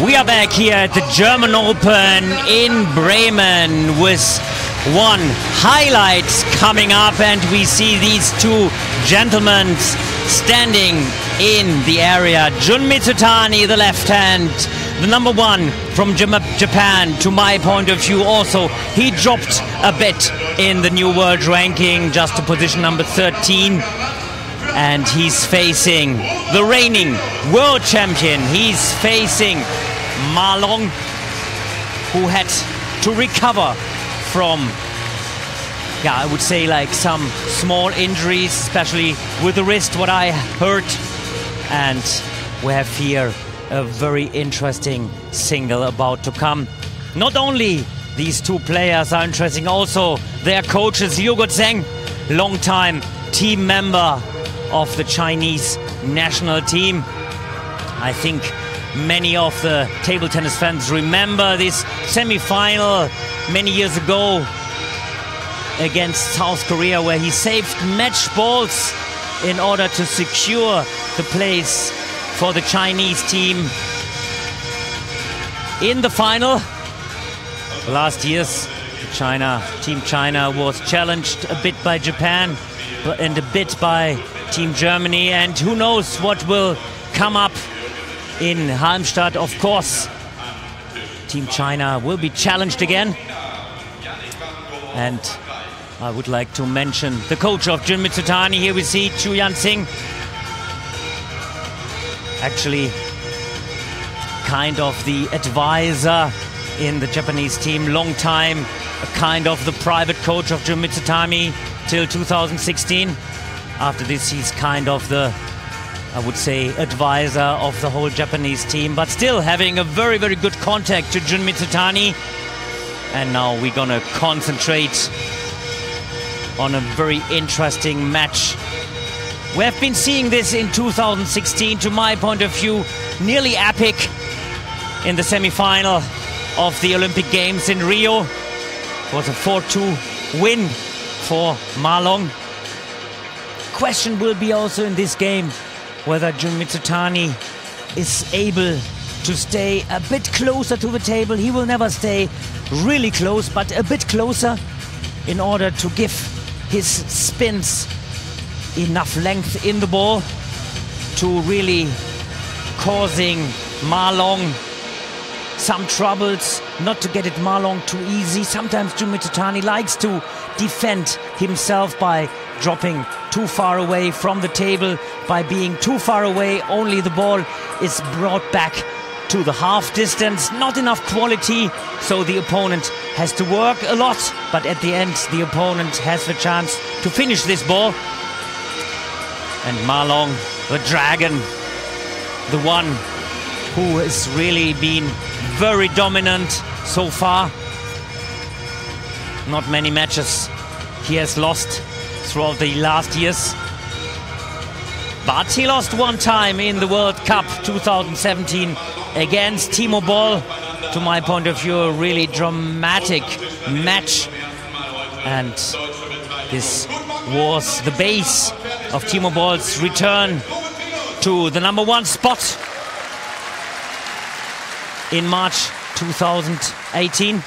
we are back here at the German Open in Bremen with one highlight coming up, and we see these two gentlemen standing in the area. Jun MIZUTANI, the left hand, the number one from Japan, to my point of view also. He dropped a bit in the new world ranking, just to position number 13. And he's facing the reigning world champion. He's facing Ma Long, who had to recover from, yeah, I would say like some small injuries, especially with the wrist, what I heard. And we have here a very interesting single about to come. Not only these two players are interesting, also their coaches. Hugo Zheng, long-time team member of the Chinese national team. I think many of the table tennis fans remember this semi-final many years ago against South Korea, where he saved match balls in order to secure the place for the Chinese team in the final. Last year's Team China was challenged a bit by Japan and a bit by Team Germany, and who knows what will come up in Halmstad. Of course, Team China will be challenged again. And I would like to mention the coach of Jun MIZUTANI. Here we see Chu Yan-Sing, actually kind of the advisor in the Japanese team, long time, a kind of the private coach of Jun MIZUTANI till 2016. After this, he's kind of the, I would say, advisor of the whole Japanese team, but still having a very, very good contact to Jun MIZUTANI. And now we're gonna concentrate on a very interesting match. We have been seeing this in 2016, to my point of view, nearly epic in the semi-final of the Olympic Games in Rio. It was a 4-2 win for Ma Long. Question will be also in this game whether Jun MIZUTANI is able to stay a bit closer to the table. He will never stay really close, but a bit closer in order to give his spins enough length in the ball to really causing Ma Long some troubles, not to get it Ma Long too easy. Sometimes Jun MIZUTANI likes to defend himself by dropping too far away from the table. By being too far away, only the ball is brought back to the half distance. Not enough quality, so the opponent has to work a lot, but at the end the opponent has the chance to finish this ball. And Ma Long, the dragon, the one who has really been very dominant so far. Not many matches he has lost throughout the last years, but he lost one time in the World Cup 2017 against Timo Boll. To my point of view, a really dramatic match, and this was the base of Timo Boll's return to the #1 spot in March 2018.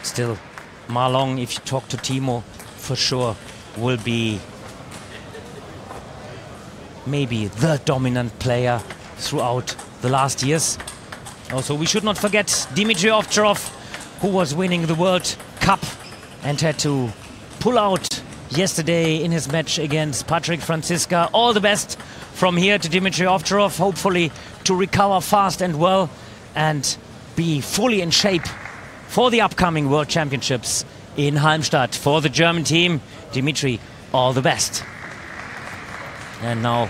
Still, Ma Long, if you talk to Timo, for sure will be maybe the dominant player throughout the last years. Also, we should not forget Dmitry Ovtcharov, who was winning the World Cup and had to pull out yesterday in his match against Patrick Franziska. All the best from here to Dmitry Ovtcharov, hopefully to recover fast and well and be fully in shape for the upcoming World Championships in Halmstad. For the German team, Dmitry, all the best. And now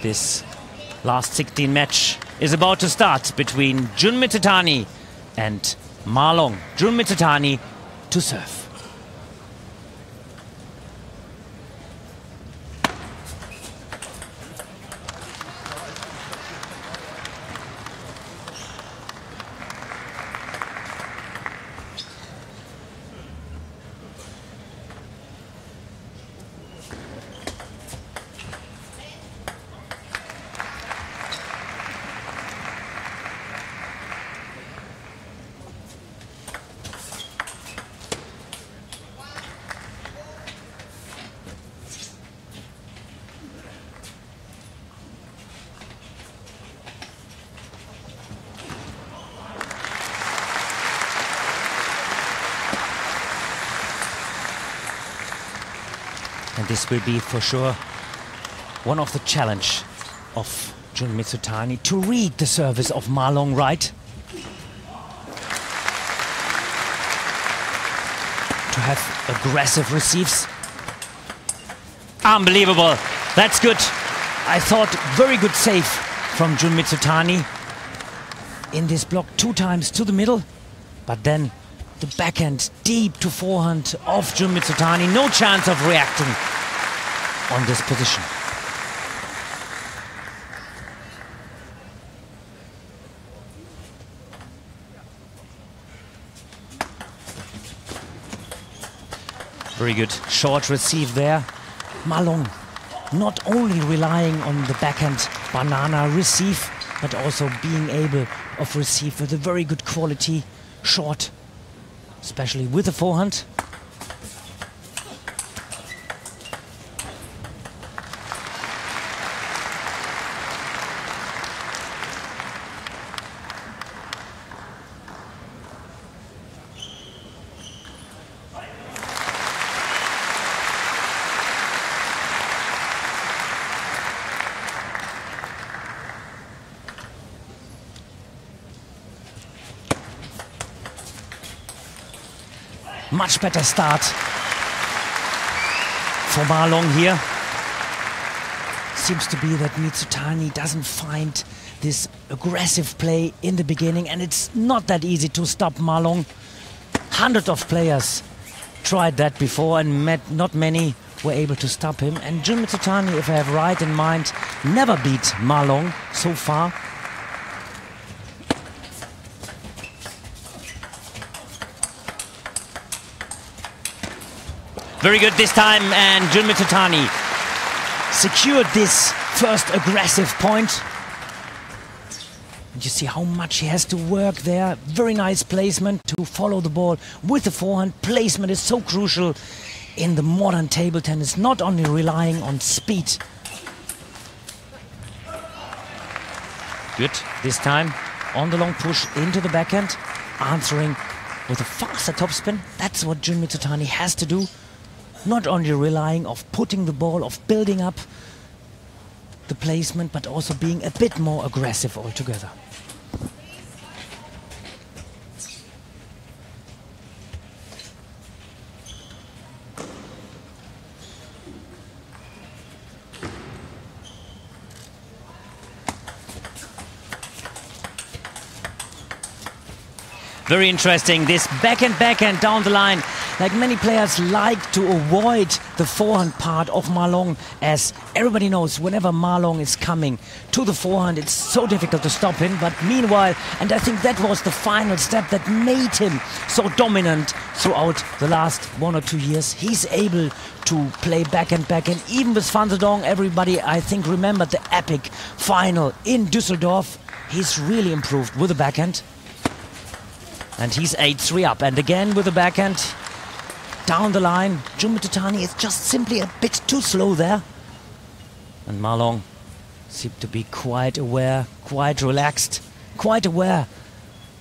this last 16 match is about to start between Jun MIZUTANI and Ma Long. Jun MIZUTANI to serve. And this will be for sure one of the challenge of Jun Mizutani, to read the service of Ma Long right. To have aggressive receives. Unbelievable. That's good. I thought very good save from Jun Mizutani in this block 2 times to the middle. But then the backhand deep to forehand of Jun Mizutani. No chance of reacting on this position. Very good short receive there. Ma Long not only relying on the backhand banana receive, but also being able of receive with a very good quality short, especially with the forehand. Much better start for Ma Long here. Seems to be that Mizutani doesn't find this aggressive play in the beginning, and it's not that easy to stop Ma Long. Hundreds of players tried that before, and not many were able to stop him. And Jun Mizutani, if I have right in mind, never beat Ma Long so far. Very good this time, and Jun Mizutani secured this first aggressive point. And you see how much he has to work there. Very nice placement to follow the ball with the forehand. Placement is so crucial in the modern table tennis, not only relying on speed. Good this time on the long push into the backhand, answering with a faster topspin. That's what Jun Mizutani has to do. Not only relying of putting the ball, of building up the placement, but also being a bit more aggressive altogether. Very interesting, this backhand down the line. Like many players like to avoid the forehand part of Ma Long, as everybody knows whenever Ma Long is coming to the forehand, it's so difficult to stop him. But meanwhile, and I think that was the final step that made him so dominant throughout the last 1 or 2 years, he's able to play backhand. Even with Van der Dongen, everybody I think remembered the epic final in Düsseldorf. He's really improved with the backhand. And he's 8-3 up, and again with the backhand. Down the line, Jun Mizutani is just simply a bit too slow there. And Ma Long seemed to be quite aware, quite relaxed, quite aware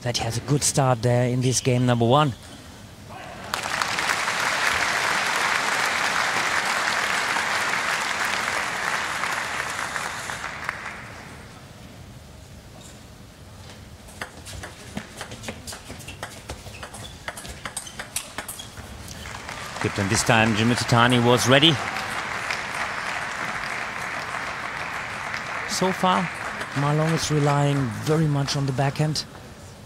that he has a good start there in this game number 1. Good, and this time Jun Mizutani was ready. So far, Ma Long is relying very much on the backhand.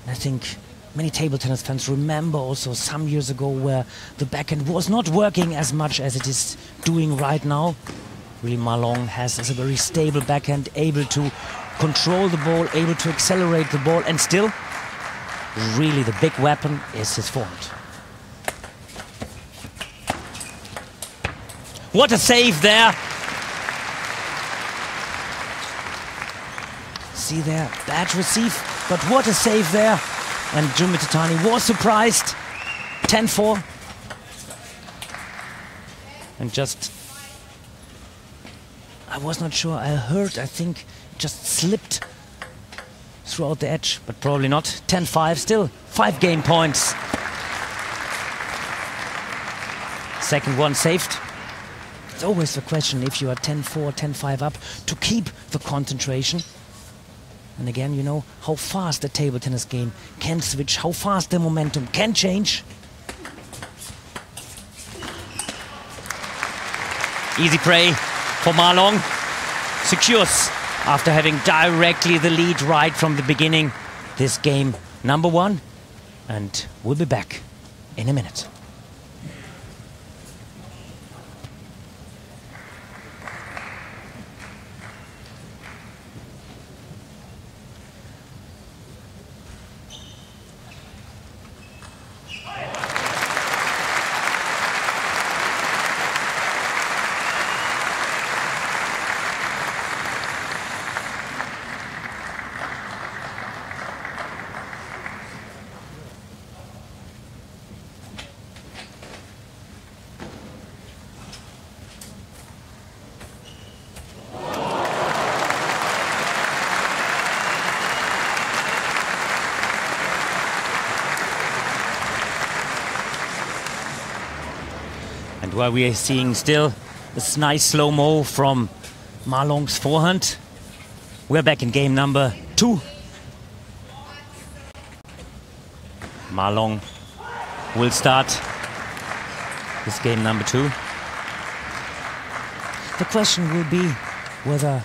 I think many table tennis fans remember also some years ago where the backhand was not working as much as it is doing right now. Really, Ma Long has a very stable backhand, able to control the ball, able to accelerate the ball, and still, really the big weapon is his forehand. What a save there. See there, bad receive, but what a save there. And Jun Mizutani was surprised. 10-4. And just, I was not sure, I think just slipped throughout the edge, but probably not. 10-5 still, 5 game points. Second one saved. It's always the question, if you are 10-4, 10-5 up, to keep the concentration. And again, you know how fast the table tennis game can switch, how fast the momentum can change. Easy prey for Ma Long. Secures, after having directly the lead right from the beginning, this game number 1. And we'll be back in a minute. And while we are seeing still this nice slow-mo from Ma Long's forehand, we're back in game number 2. Ma Long will start this game number 2. The question will be whether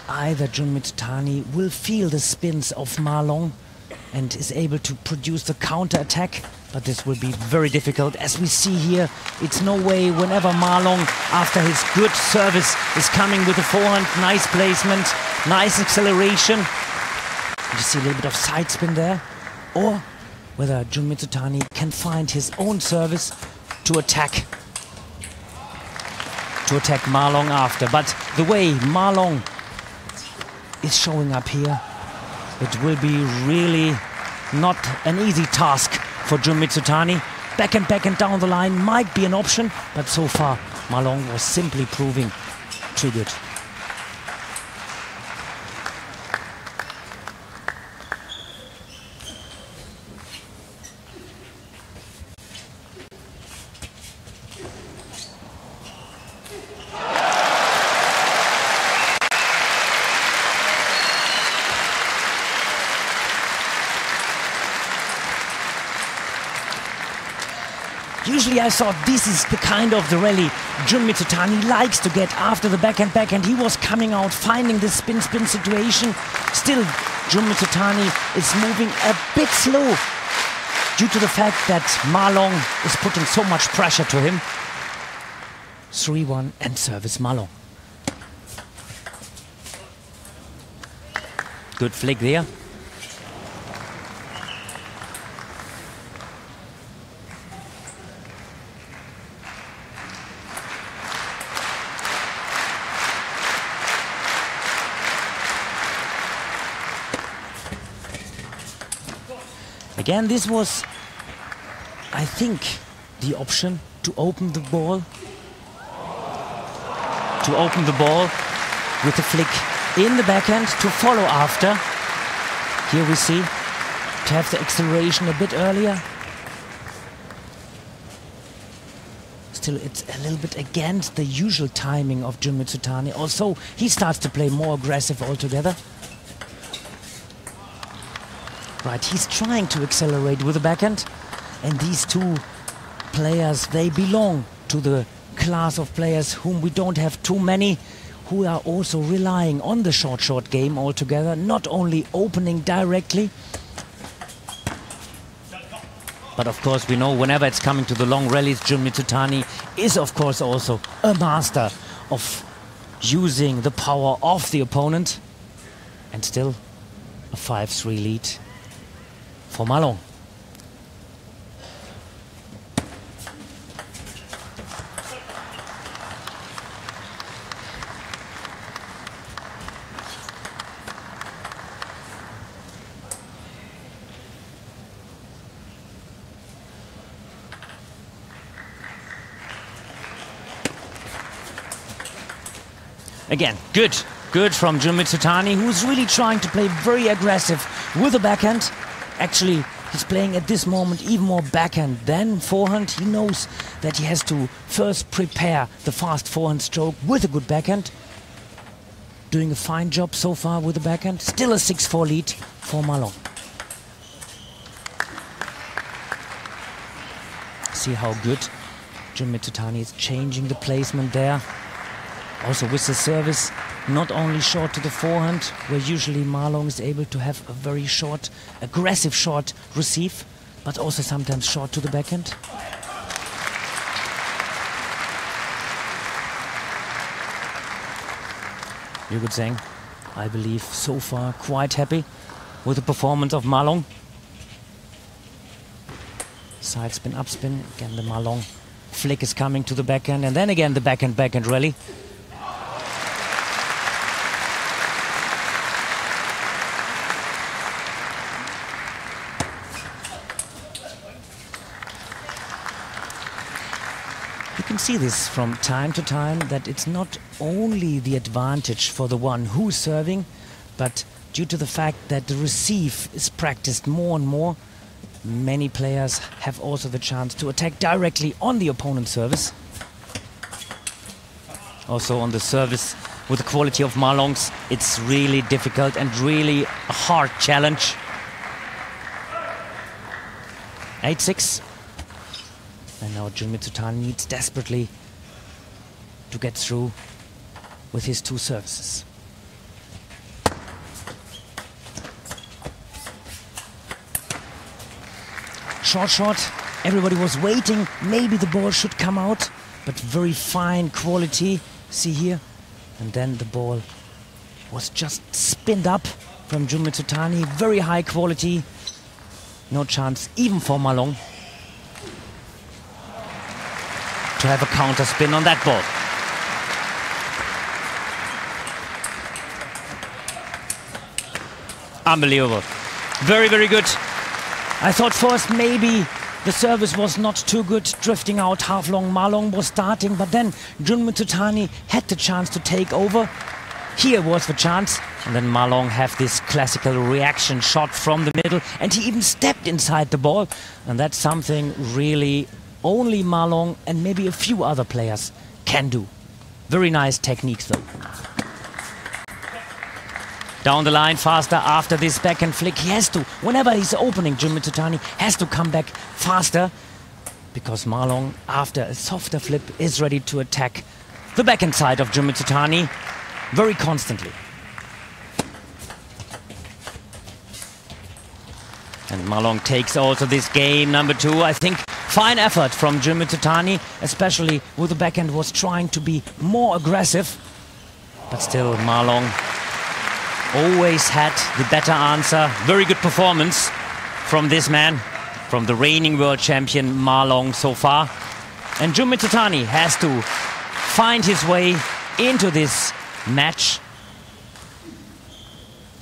either Jun Mizutani will feel the spins of Ma Long and is able to produce the counter-attack. But this will be very difficult. As we see here, it's no way whenever Ma Long, after his good service, is coming with the forehand. Nice placement, nice acceleration. You see a little bit of side spin there. Or whether Jun Mizutani can find his own service to attack Ma Long after. But the way Ma Long is showing up here, it will be really not an easy task for Jun Mizutani. Back and down the line might be an option, but so far Ma Long was simply proving too good. Usually I thought this is the kind of the rally Jun Mizutani likes to get after the backhand. He was coming out, finding the spin situation. Still, Jun Mizutani is moving a bit slow due to the fact that Ma Long is putting so much pressure to him. 3-1 and service Ma Long. Good flick there. Again, this was, I think, the option to open the ball. To open the ball with a flick in the backhand to follow after. Here we see, to have the acceleration a bit earlier. Still, it's a little bit against the usual timing of Jun Mizutani. Also, he starts to play more aggressive altogether. Right, he's trying to accelerate with the backhand, and these two players, they belong to the class of players whom we don't have too many, who are also relying on the short game altogether, not only opening directly. But of course we know whenever it's coming to the long rallies, Jun Mizutani is of course also a master of using the power of the opponent. And still a 5-3 lead for Ma Long. Again, good from Jun Mizutani, who's really trying to play very aggressive with the backhand. Actually He's playing at this moment even more backhand than forehand. He knows that he has to first prepare the fast forehand stroke with a good backhand. Doing a fine job so far with the backhand. Still a 6-4 lead for Ma Long. See how good Jun Mizutani is changing the placement there. Also with the service, not only short to the forehand, where usually Ma Long is able to have a very short, aggressive short receive, but also sometimes short to the backhand. Jürgen Zeng, I believe, so far quite happy with the performance of Ma Long. Side spin, up spin. Again, the Ma Long flick is coming to the backhand, and then again the backhand rally. You can see this from time to time, that it's not only the advantage for the one who's serving, but due to the fact that the receive is practiced more and more, many players have also the chance to attack directly on the opponent's service. Also on the service, with the quality of Ma Long's, it's really difficult and really a hard challenge. 8-6. And now Jun Mizutani needs desperately to get through with his two services. Short. Everybody was waiting. Maybe the ball should come out, but very fine quality. See here. And then the ball was just spinned up from Jun Mizutani. Very high quality. No chance even for Ma Long to have a counter spin on that ball. Unbelievable. Very, very good. I thought first maybe the service was not too good, drifting out half long. Ma Long was starting, but then Jun Mizutani had the chance to take over. Here was the chance, and then Ma Long had this classical reaction shot from the middle, and he even stepped inside the ball, and that's something really only Ma Long and maybe a few other players can do. Very nice techniques though. Down the line faster after this backhand flick. He has to, whenever he's opening, Jun Mizutani has to come back faster, because Ma Long, after a softer flip, is ready to attack the backhand side of Jun Mizutani very constantly. And Ma Long takes also this game number 2. I think fine effort from Jun Mizutani, especially with the backhand, was trying to be more aggressive, but still Ma Long always had the better answer. Very good performance from this man, from the reigning world champion Ma Long so far. And Jun Mizutani has to find his way into this match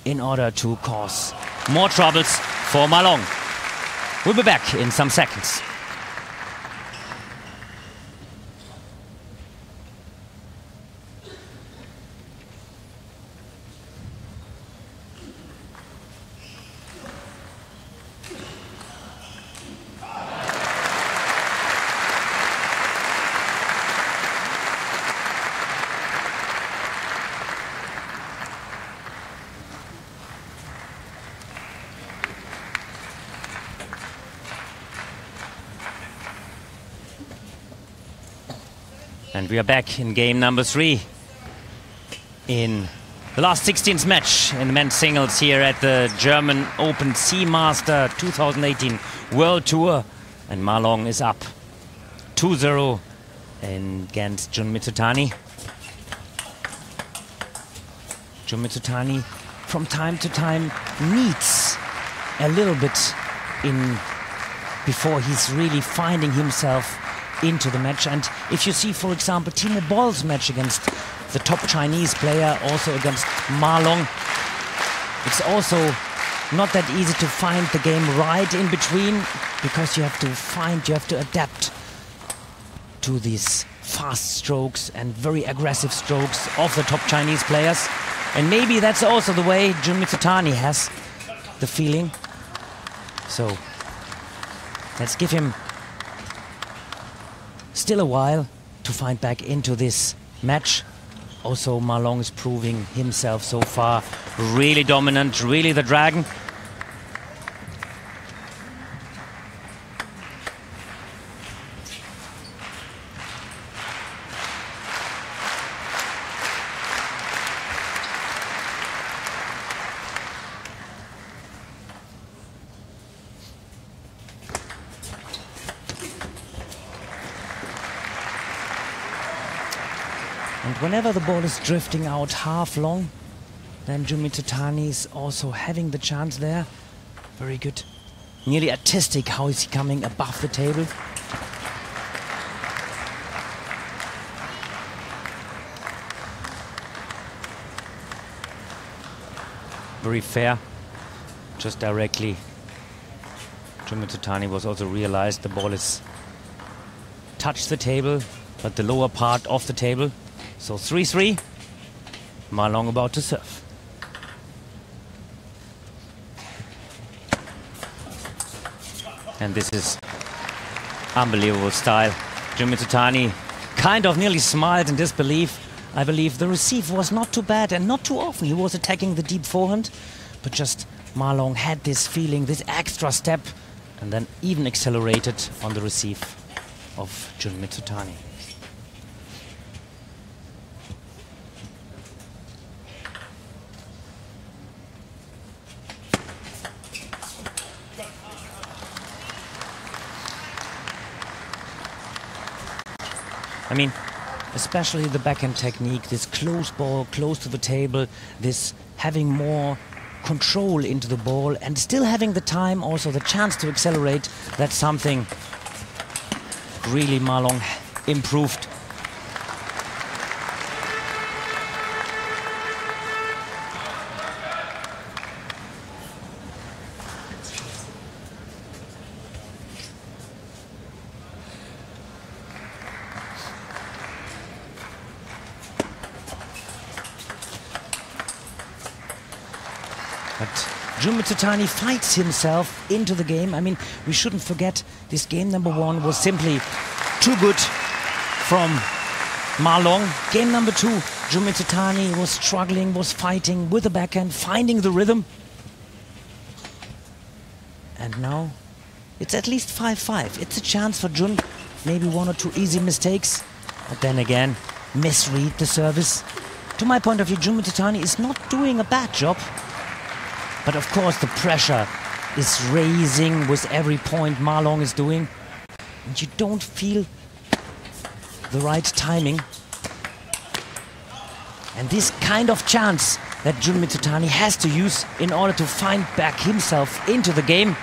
in order to cause more troubles for Ma Long. We'll be back in some seconds. And we are back in game number 3 in the last 16th match in the men's singles here at the German Open Seamaster 2018 World Tour. And Ma Long is up 2-0 against Jun Mizutani. Jun Mizutani from time to time needs a little bit in before he's really finding himself into the match. And if you see, for example, Timo Boll's match against the top Chinese player, also against Ma Long, it's also not that easy to find the game right in between, because you have to adapt to these fast strokes and very aggressive strokes of the top Chinese players. And maybe that's also the way Jun Mizutani has the feeling. So Let's give him still a while to find back into this match. Also, Ma Long is proving himself so far really dominant, really the dragon. And whenever the ball is drifting out half long, then MIZUTANI is also having the chance there. Very good. Nearly artistic how is he coming above the table. Very fair. Just directly. MIZUTANI was also realized the ball is touched the table, but the lower part of the table. So 3-3, Ma Long about to serve. And this is unbelievable style. MIZUTANI kind of nearly smiled in disbelief. I believe the receive was not too bad and not too often. He was attacking the deep forehand, but just Ma Long had this feeling, this extra step, and then even accelerated on the receive of MIZUTANI. I mean, especially the backhand technique, this close ball, close to the table, this having more control into the ball and still having the time, also the chance to accelerate, that's something really Ma Long improved. But MIZUTANI fights himself into the game. I mean, we shouldn't forget this game number one was simply too good from Ma Long. Game number two, MIZUTANI was struggling, was fighting with the backhand, finding the rhythm. And now it's at least 5-5. It's a chance for Jun. Maybe one or two easy mistakes. But then again, misread the service. To my point of view, MIZUTANI is not doing a bad job. But of course the pressure is raising with every point Ma Long is doing. And you don't feel the right timing. And this kind of chance that MIZUTANI has to use in order to find back himself into the game.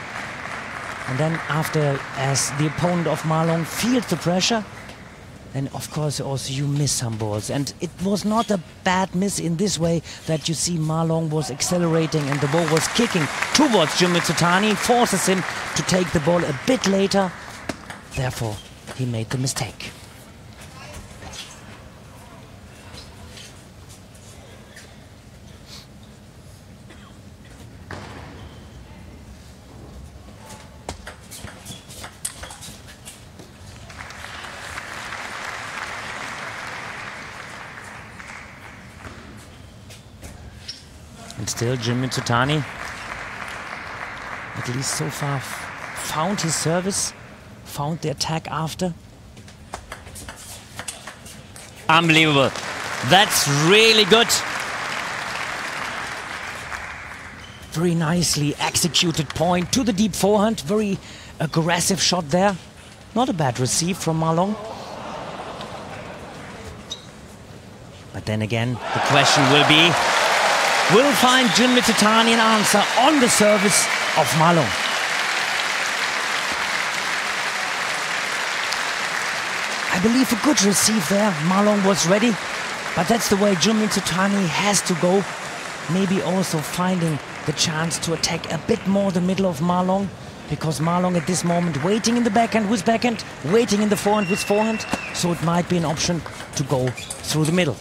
And then after, as the opponent of Ma Long feels the pressure, then of course also you miss some balls. And it was not a bad miss in this way that you see Ma Long was accelerating and the ball was kicking towards MIZUTANI, forces him to take the ball a bit later. Therefore, he made the mistake. And still MIZUTANI, at least so far, found his service, found the attack after. Unbelievable. That's really good. Very nicely executed point to the deep forehand. Very aggressive shot there. Not a bad receive from Ma Long. But then again, the question will be, will find MIZUTANI an answer on the service of Ma Long. I believe a good receive there. Ma Long was ready, but that's the way MIZUTANI has to go. Maybe also finding the chance to attack a bit more the middle of Ma Long, because Ma Long at this moment waiting in the backhand with backhand, waiting in the forehand with forehand, so it might be an option to go through the middle.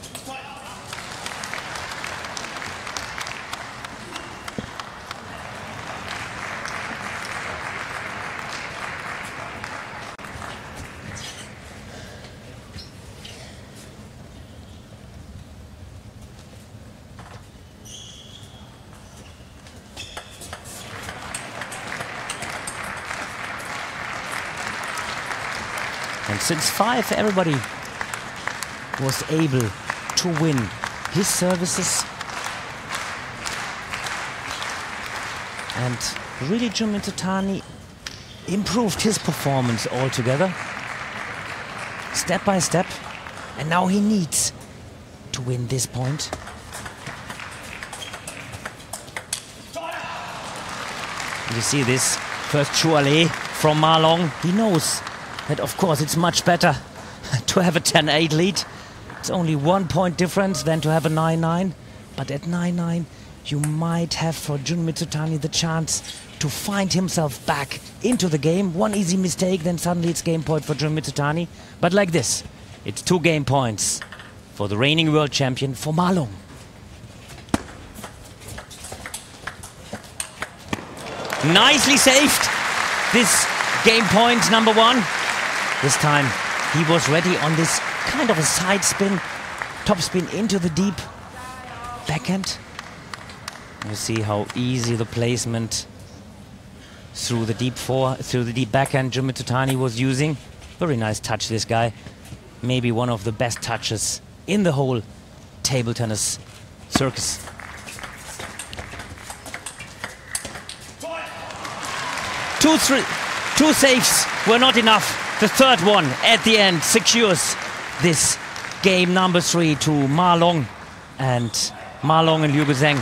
And since 5, everybody was able to win his services. And really, MIZUTANI improved his performance altogether, step by step. And now he needs to win this point. You see this first Choualet from Ma Long. He knows that, of course, it's much better to have a 10-8 lead. It's only 1 point difference than to have a 9-9. But at 9-9, you might have for MIZUTANI the chance to find himself back into the game. One easy mistake, then suddenly it's game point for MIZUTANI. But like this, it's 2 game points for the reigning world champion, for Ma Long. Nicely saved this game point number 1. This time he was ready on this kind of a side spin, top spin into the deep backhand. You see how easy the placement through the deep backhand MIZUTANI was using. Very nice touch, this guy. Maybe one of the best touches in the whole table tennis circus. Two saves were not enough. The third one at the end secures this game number 3 to Ma Long. And Ma Long and Liu Zheng,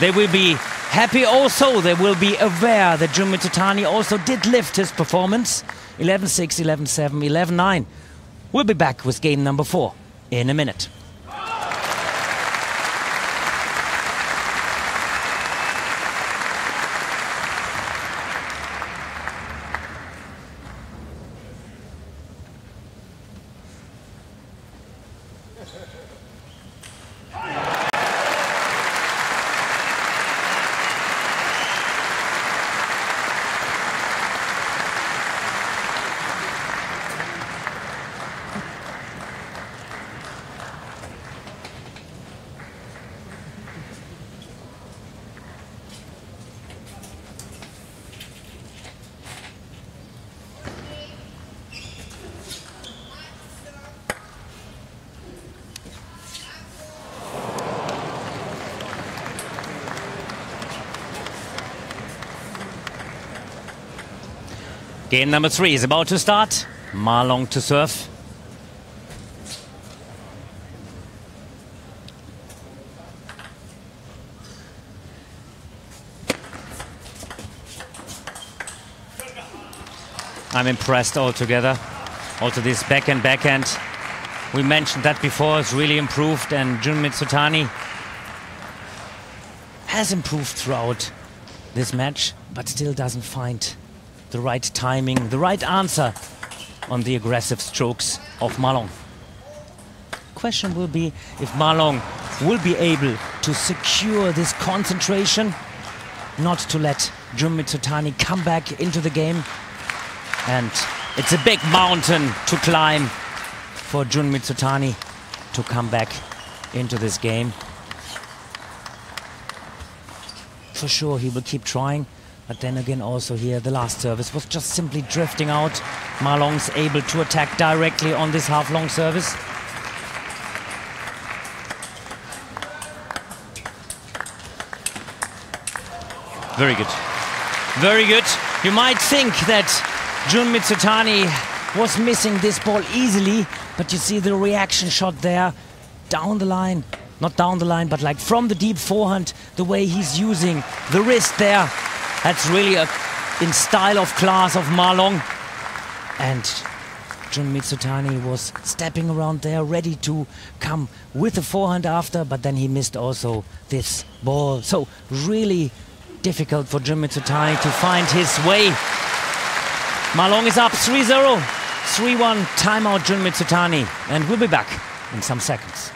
they will be happy also. They will be aware that MIZUTANI also did lift his performance. 11-6, 11-7, 11-9. We'll be back with game number 4 in a minute. Game number 3 is about to start. Ma Long to serve. I'm impressed altogether. Also this backhand. We mentioned that before, it's really improved, and MIZUTANI has improved throughout this match, but still doesn't find the right timing, the right answer on the aggressive strokes of Ma Long. Question will be if Ma Long will be able to secure this concentration, not to let MIZUTANI come back into the game. And it's a big mountain to climb for MIZUTANI to come back into this game. For sure he will keep trying. But then again, also here, the last service was just simply drifting out. Ma Long's able to attack directly on this half-long service. Very good. Very good. You might think that MIZUTANI was missing this ball easily, but you see the reaction shot there, down the line. Not down the line, but like from the deep forehand, the way he's using the wrist there. That's really in style of class of Ma Long. And MIZUTANI was stepping around there, ready to come with the forehand after, but then he missed also this ball. So really difficult for MIZUTANI to find his way. Ma Long is up 3-0, 3-1, timeout MIZUTANI, and we'll be back in some seconds.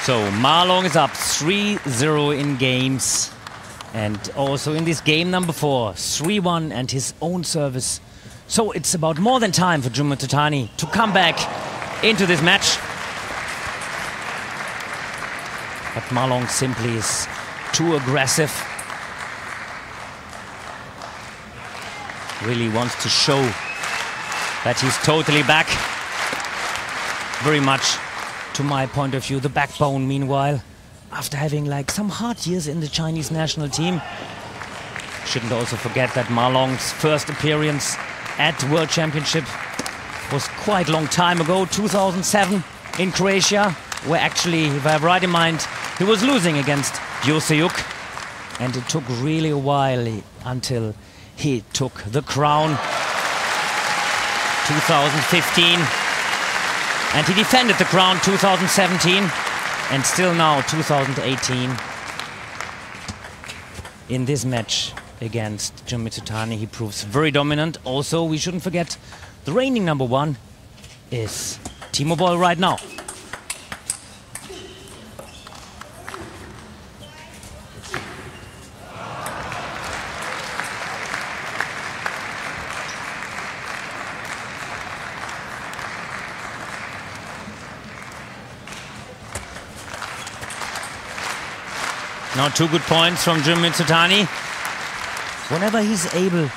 So Ma Long is up 3-0 in games. And also in this game number 4, 3-1 and his own service. So it's about more than time for MIZUTANI to come back into this match. But Ma Long simply is too aggressive. Really wants to show that he's totally back. Very much, to my point of view, the backbone meanwhile. After having like some hard years in the Chinese national team. Shouldn't also forget that Ma Long's first appearance at the World Championship was quite a long time ago, 2007 in Croatia, where actually, if I have right in mind, he was losing against Josejuk. And it took really a while until he took the crown. 2015. And he defended the crown 2017. And still now, 2018, in this match against MIZUTANI, he proves very dominant. Also, we shouldn't forget, the reigning number 1 is Timo Boll right now. Now 2 good points from MIZUTANI. Whenever he's able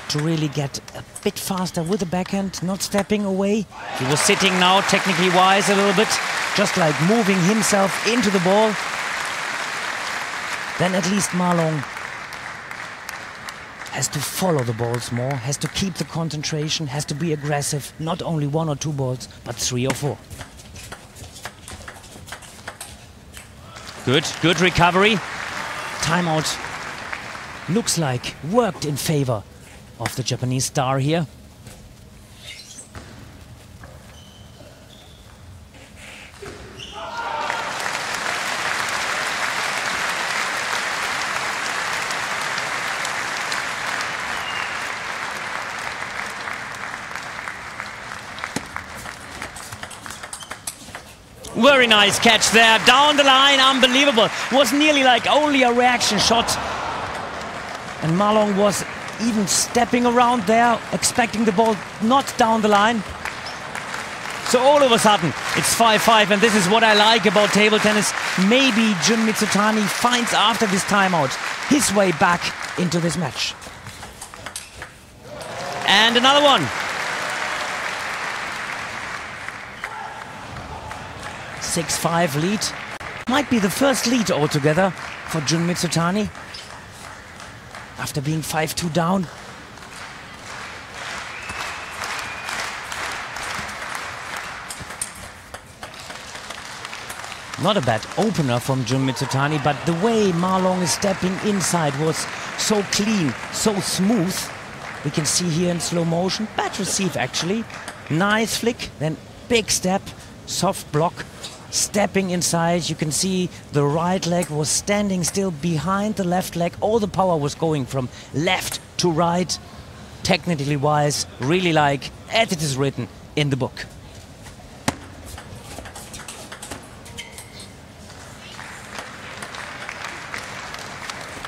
to really get a bit faster with the backhand, not stepping away. He was sitting now, technically wise a little bit, just like moving himself into the ball. Then at least Ma Long has to follow the balls more, has to keep the concentration, has to be aggressive. Not only 1 or 2 balls, but 3 or 4. Good recovery. Timeout looks like worked in favor of the Japanese star here. Very nice catch there, down the line, unbelievable. Was nearly like only a reaction shot. And Ma Long was even stepping around there, expecting the ball not down the line. So all of a sudden, it's 5-5, and this is what I like about table tennis. Maybe MIZUTANI finds after this timeout his way back into this match. And another one. 6-5 lead. Might be the first lead altogether for MIZUTANI after being 5-2 down. Not a bad opener from MIZUTANI, but the way Ma Long is stepping inside was so clean, so smooth. We can see here in slow motion. Bad receive actually. Nice flick, then big step, soft block. Stepping inside, you can see the right leg was standing still behind the left leg. All the power was going from left to right. Technically wise, really like as it is written in the book.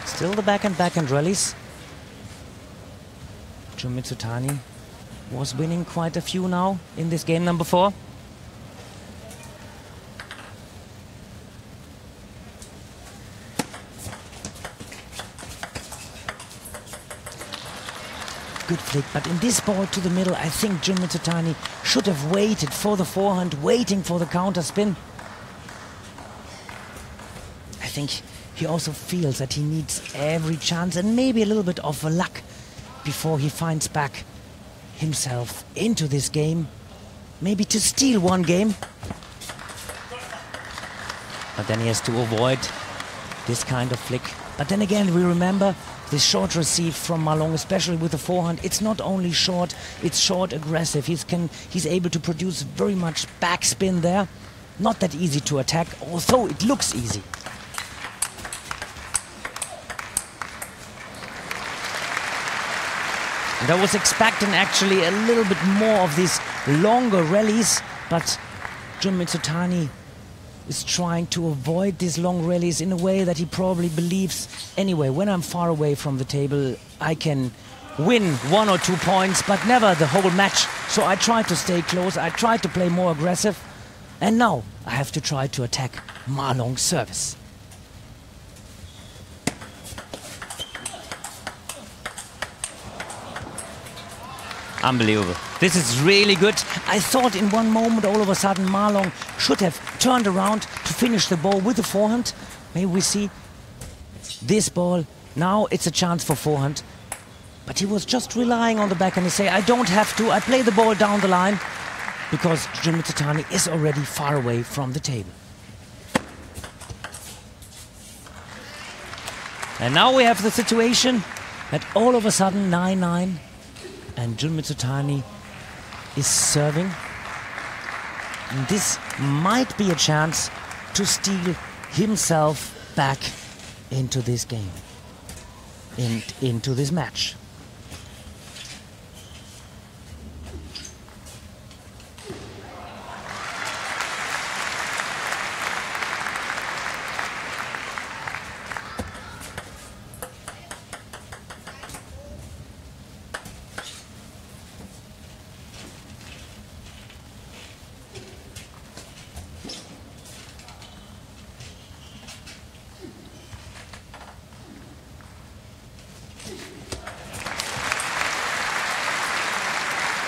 Still the backhand rallies. MIZUTANI was winning quite a few now in this game number 4. Good flick, but in this ball to the middle, I think MIZUTANI should have waited for the forehand, waiting for the counter spin. I think he also feels that he needs every chance and maybe a little bit of luck before he finds back himself into this game. Maybe to steal one game. But then he has to avoid this kind of flick. But then again, we remember this short receive from Ma Long, especially with the forehand. It's not only short, it's short aggressive. He's able to produce very much backspin there. Not that easy to attack, although it looks easy. And I was expecting actually a little bit more of these longer rallies, but MIZUTANI is trying to avoid these long rallies in a way that he probably believes, anyway, when I'm far away from the table, I can win 1 or 2 points, but never the whole match. So I try to stay close, I try to play more aggressive, and now I have to try to attack Ma Long's service. Unbelievable. This is really good. I thought in one moment all of a sudden Ma Long should have turned around to finish the ball with the forehand. Maybe we see this ball. Now it's a chance for forehand. But he was just relying on the backhand. He say, I don't have to. I play the ball down the line because Jun Mizutani is already far away from the table. And now we have the situation that all of a sudden 9-9. And Jun Mizutani is serving. And this might be a chance to steal himself back into this game, into this match.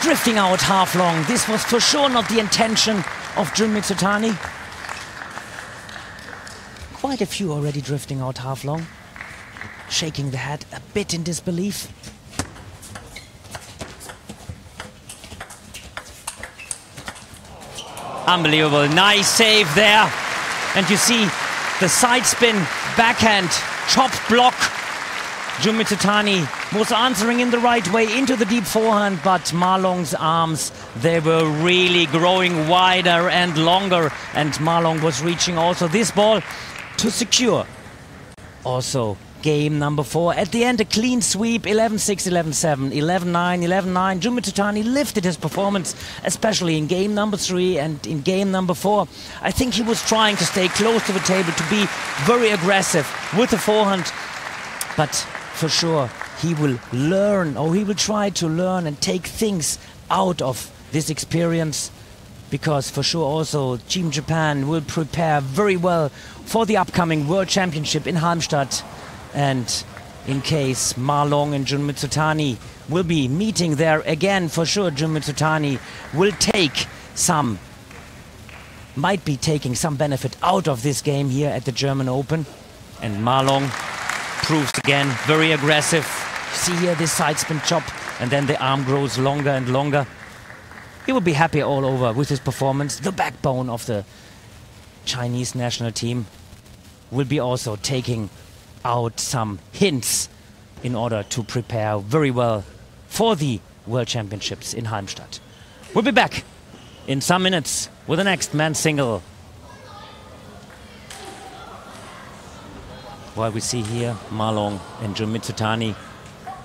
Drifting out half long. This was for sure not the intention of Jun Mizutani. Quite a few already drifting out half long. Shaking the head a bit in disbelief. Unbelievable. Nice save there. And you see the side spin, backhand, chop block. Jun Mizutani was answering in the right way into the deep forehand, but Ma Long's arms, they were really growing wider and longer, and Ma Long was reaching also this ball to secure. Also game number 4. At the end, a clean sweep, 11-6, 11-7, 11-9, 11-9. Jun Mizutani lifted his performance, especially in game number 3 and in game number 4. I think he was trying to stay close to the table, to be very aggressive with the forehand, but for sure, he will learn, or he will try to learn and take things out of this experience, because for sure also Team Japan will prepare very well for the upcoming World Championship in Halmstad. And in case Ma Long and Jun Mizutani will be meeting there again, for sure Jun Mizutani will might be taking some benefit out of this game here at the German Open. And Ma Long proves again, very aggressive. See here this side spin chop, and then the arm grows longer and longer. He will be happy all over with his performance. The backbone of the Chinese national team will be also taking out some hints in order to prepare very well for the World Championships in Halmstad. We'll be back in some minutes with the next men's single. While we see here Ma Long and Jun Mizutani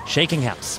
shaking hands.